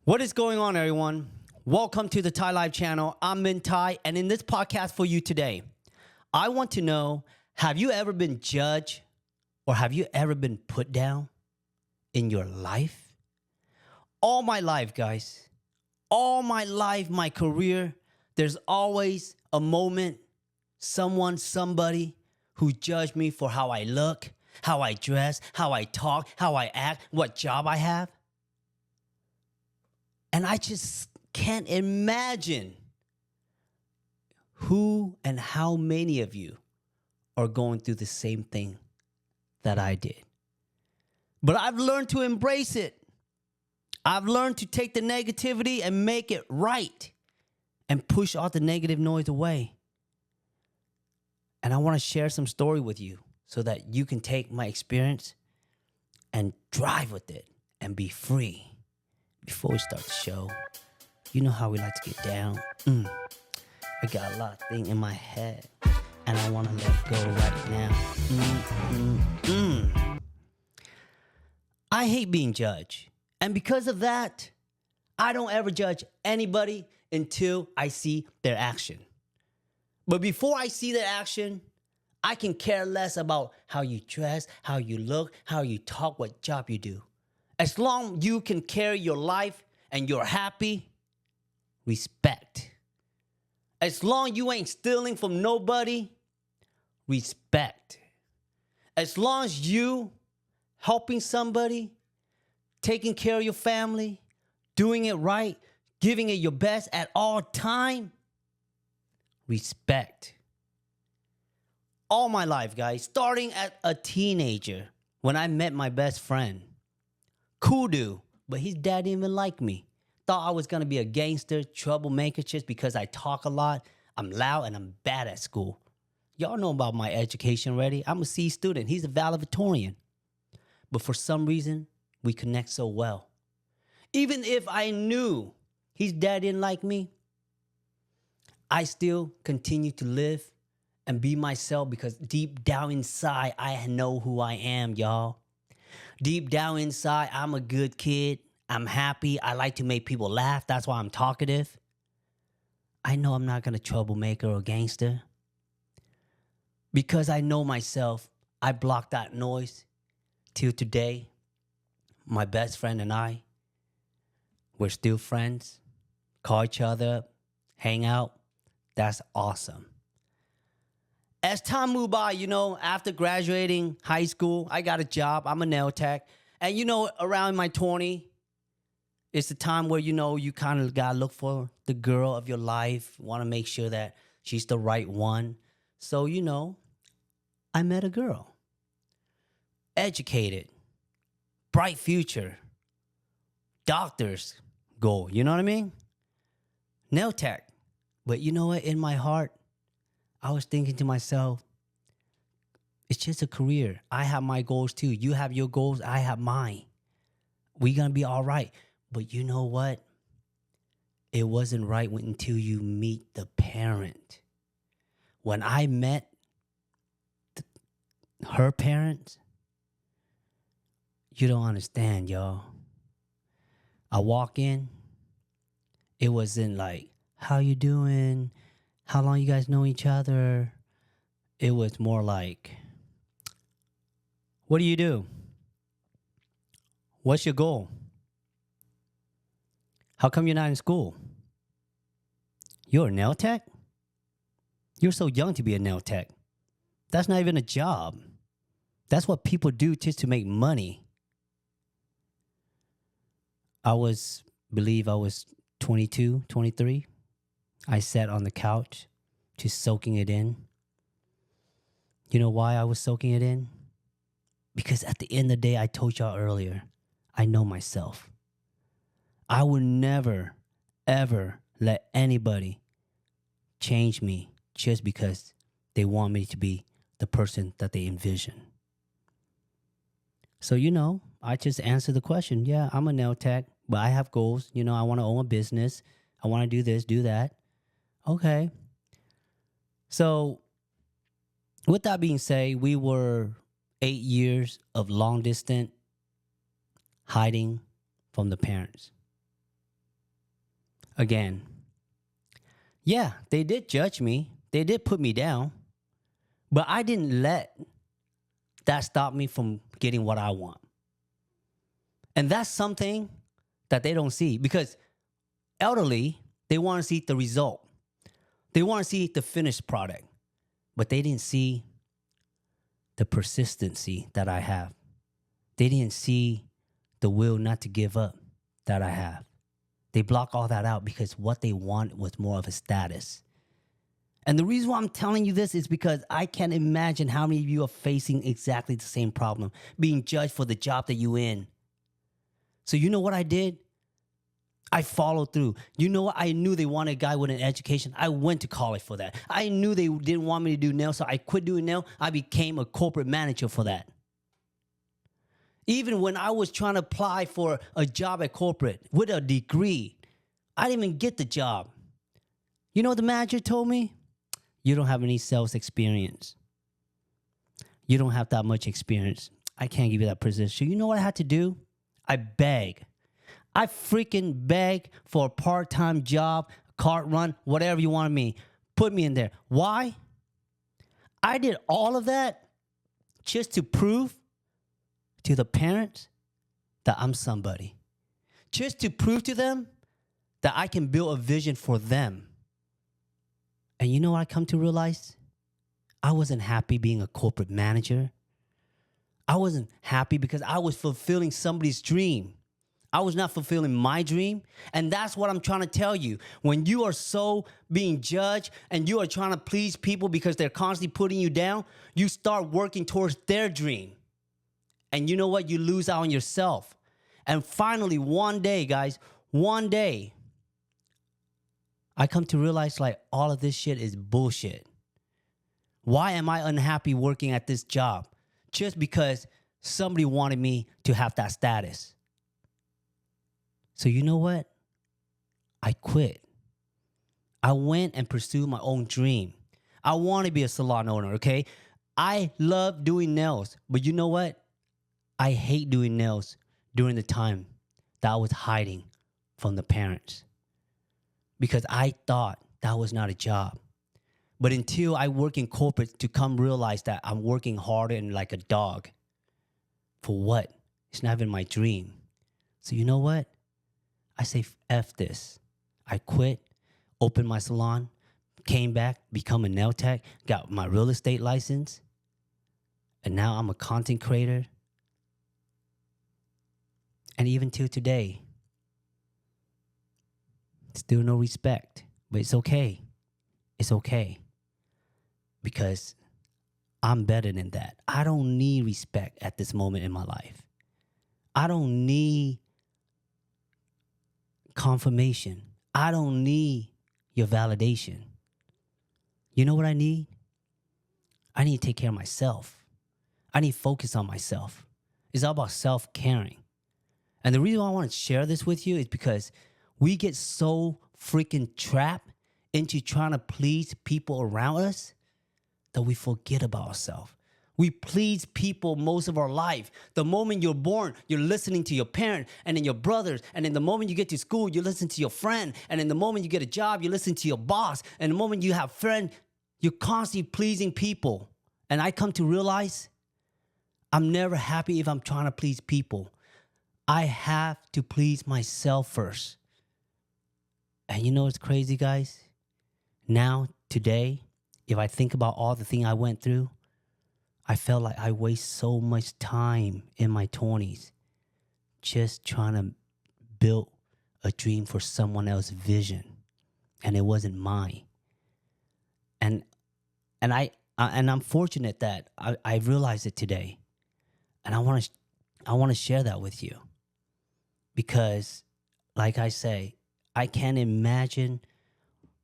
What is going on, everyone? Welcome to the Thai Live channel. I'm Min Thai, and in this podcast for you today, I want to know, have you ever been judged or have you ever been put down in your life? All my life, guys, all my life, my career, there's always a moment, someone, somebody who judged me for how I look, how I dress, how I talk, how I act, what job I have. And I just can't imagine who and how many of you are going through the same thing that I did. But I've learned to embrace it. I've learned to take the negativity and make it right and push all the negative noise away. And I want to share some story with you so that you can take my experience and drive with it and be free. Before we start the show, you know how we like to get down. I got a lot of things in my head, and I want to let go right now. I hate being judged. And because of that, I don't ever judge anybody until I see their action. But before I see their action, I can care less about how you dress, how you look, how you talk, what job you do. As long as you can carry your life and you're happy, respect. As long as you ain't stealing from nobody, respect. As long as you helping somebody, taking care of your family, doing it right, giving it your best at all time, respect. All my life, guys, starting at a teenager when I met my best friend. Cool dude, but his dad didn't even like me. Thought I was going to be a gangster, troublemaker just because I talk a lot, I'm loud, and I'm bad at school. Y'all know about my education already. I'm a C student. He's a valedictorian. But for some reason, we connect so well. Even if I knew his dad didn't like me, I still continue to live and be myself because deep down inside, I know who I am, y'all. Deep down inside, I'm a good kid. I'm happy. I like to make people laugh. That's why I'm talkative. I know I'm not going to troublemaker or gangster. Because I know myself, I block that noise. Till today, my best friend and I, we're still friends. Call each other up, hang out. That's awesome. As time moved by, after graduating high school, I got a job. I'm a Nailtech. And, around my 20s, it's the time where, you kind of got to look for the girl of your life. Want to make sure that she's the right one. So, I met a girl. Educated. Bright future. Doctor's goal. You know what I mean? Nailtech. But you know what? In my heart, I was thinking to myself, it's just a career. I have my goals too. You have your goals. I have mine. We're going to be all right. But you know what? It wasn't right until you meet the parent. When I met her parents, you don't understand, y'all. I walk in. It wasn't like, how you doing? How long you guys know each other? It was more like, what do you do? What's your goal? How come you're not in school? You're a nail tech? You're so young to be a nail tech. That's not even a job. That's what people do just to make money. I believe I was 22, 23. I sat on the couch, just soaking it in. You know why I was soaking it in? Because at the end of the day, I told y'all earlier, I know myself. I would never, ever let anybody change me just because they want me to be the person that they envision. So, I just answered the question. Yeah, I'm a nail tech, but I have goals. I want to own a business. I want to do this, do that. Okay. So, with that being said, we were 8 years of long distance hiding from the parents. again, yeah, they did judge me. They did put me down. But I didn't let that stop me from getting what I want. And that's something that they don't see because elderly, they want to see the result. They want to see the finished product. But they didn't see the persistency that I have. They didn't see the will not to give up that I have. They block all that out because what they want was more of a status. And the reason why I'm telling you this is because I can't imagine how many of you are facing exactly the same problem, being judged for the job that you're in. So you know what I did? I followed through. You know what? I knew they wanted a guy with an education. I went to college for that. I knew they didn't want me to do nails, so I quit doing nails. I became a corporate manager for that. Even when I was trying to apply for a job at corporate with a degree, I didn't even get the job. You know what the manager told me? You don't have any sales experience. You don't have that much experience. I can't give you that position. So you know what I had to do? I beg. I freaking beg for a part-time job, cart run, whatever you want me. Put me in there. Why? I did all of that just to prove to the parents that I'm somebody. Just to prove to them that I can build a vision for them. And you know what I come to realize? I wasn't happy being a corporate manager. I wasn't happy because I was fulfilling somebody's dream. I was not fulfilling my dream. And that's what I'm trying to tell you. When you are so being judged and you are trying to please people because they're constantly putting you down, you start working towards their dream. And you know what? You lose out on yourself. And finally, one day, guys, one day, I come to realize like all of this shit is bullshit. Why am I unhappy working at this job? Just because somebody wanted me to have that status. So you know what? I quit. I went and pursued my own dream. I want to be a salon owner, okay? I love doing nails, but you know what? I hate doing nails during the time that I was hiding from the parents because I thought that was not a job. But until I work in corporate to come realize that I'm working harder and like a dog. For what? It's not even my dream. So you know what? I say, F this. I quit, opened my salon, came back, become a Nailtech, got my real estate license, and now I'm a content creator. And even till today, still no respect. But it's okay. It's okay. Because I'm better than that. I don't need respect at this moment in my life. I don't need confirmation. I don't need your validation. You know what I need? I need to take care of myself. I need to focus on myself. It's all about self-caring. And the reason why I want to share this with you is because we get so freaking trapped into trying to please people around us that we forget about ourselves. We please people most of our life. The moment you're born, you're listening to your parent and then your brothers. And then the moment you get to school, you listen to your friend. And then the moment you get a job, you listen to your boss. And the moment you have friends, you're constantly pleasing people. And I come to realize I'm never happy if I'm trying to please people. I have to please myself first. And you know what's crazy, guys? Now, today, if I think about all the things I went through, I felt like I waste so much time in my 20s just trying to build a dream for someone else's vision, and it wasn't mine. And I'm fortunate that I realized it today, and I want to share that with you because, like I say, I can't imagine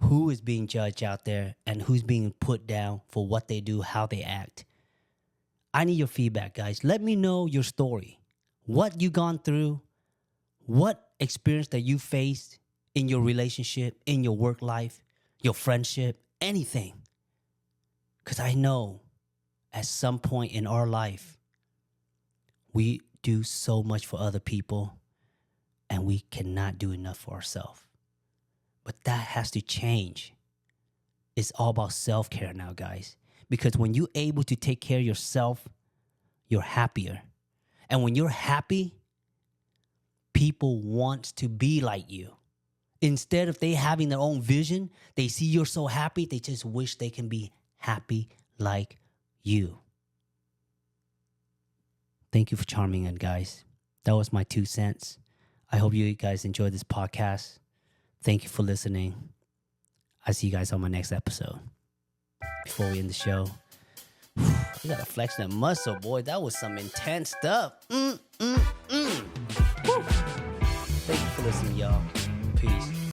who is being judged out there and who's being put down for what they do, how they act. I need your feedback, guys. Let me know your story. What you gone through, what experience that you faced in your relationship, in your work life, your friendship, anything. Because I know at some point in our life, we do so much for other people and we cannot do enough for ourselves. But that has to change. It's all about self-care now, guys. Because when you're able to take care of yourself, you're happier. And when you're happy, people want to be like you. Instead of they having their own vision, they see you're so happy, they just wish they can be happy like you. Thank you for charming in, guys. That was my 2 cents. I hope you guys enjoyed this podcast. Thank you for listening. I'll see you guys on my next episode. Before we end the show, I gotta flex that muscle, boy. That was some intense stuff. Woo. Thank you for listening, y'all. Peace.